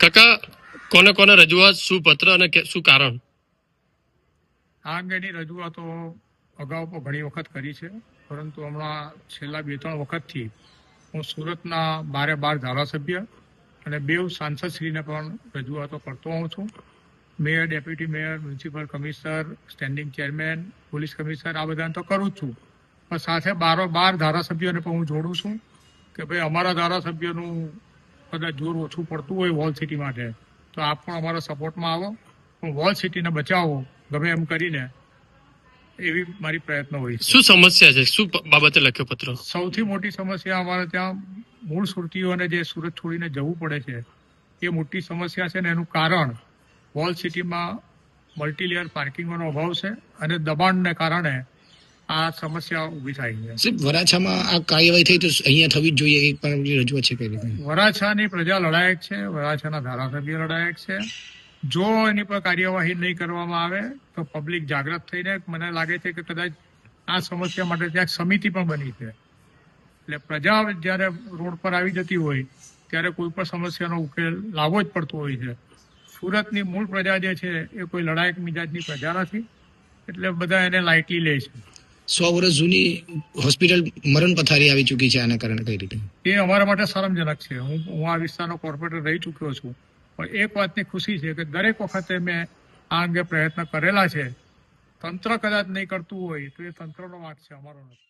કાકા, કોને કોને રજૂઆત, શું પત્ર અને શું કારણ? આ અંગેની રજૂઆતો અગાઉ પણ ઘણી વખત કરી છે, પરંતુ હમણાં છેલ્લા 2-3 વખતથી હું સુરતના 12 ધારાસભ્ય અને 2 સાંસદશ્રીને પણ રજૂઆતો કરતો હોઉં છું. Mayor, deputy mayor, municipal commissioner, standing chairman, police commissioner, આ બધાને તો કરું જ છું, પણ સાથે 12 ધારાસભ્યોને પણ હું જોડું છું કે ભાઈ અમારા ધારાસભ્યનું કદાચ જોર ઓછું પડતું હોય વોલ સિટી માટે તો આપ પણ અમારા સપોર્ટમાં આવો, પણ વોલ સિટીને બચાવો ગમે એમ કરીને, એવી મારી પ્રયત્ન હોય છે. શું સમસ્યા છે, શું બાબતે લખ્યો પત્ર? સૌથી મોટી સમસ્યા અમારે ત્યાં મૂળ સુરતીઓને જે સુરત છોડીને જવું પડે છે એ મોટી સમસ્યા છે ને એનું કારણ વોલ સિટીમાં મલ્ટીલેયર પાર્કિંગનો અભાવ છે અને દબાણને કારણે આ સમસ્યા ઊભી થાય છે. વરાછામાં આ કાર્યવાહી થઈ તો અહીંયા થવી જ જોઈએ, એક પણ રજૂઆત છે કઈ રીતે? વરાછાની પ્રજા લડાયક છે, વરાછાના ધારાસભ્ય લડાયક છે. જો એની પર કાર્યવાહી નહીં કરવામાં આવે તો પબ્લિક જાગૃત થઈને, મને લાગે છે કે કદાચ આ સમસ્યા માટે ત્યાં સમિતિ પણ બની છે. એટલે પ્રજા જ્યારે રોડ પર આવી જતી હોય ત્યારે કોઈ પણ સમસ્યાનો ઉકેલ લાવવો જ પડતો હોય છે. સુરતની મૂળ પ્રજા જે છે એ કોઈ લડાયક મિજાજની પ્રજા નથી, એટલે બધા એને લાઇટલી લે છે. 100 વર્ષ જૂની હોસ્પિટલ મરણ પથારી આવી ચૂકી છે, આના કારણે કઈ રીતે? એ અમારા માટે શરમજનક છે. હું આ વિસ્તારનો કોર્પોરેટર રહી ચૂક્યો છું, પણ એક વાતની ખુશી છે કે દરેક વખતે મેં આ અંગે પ્રયત્ન કરેલા છે. તંત્ર કદાચ નહીં કરતું હોય તો એ તંત્રનો વાંક છે, અમારો નથી.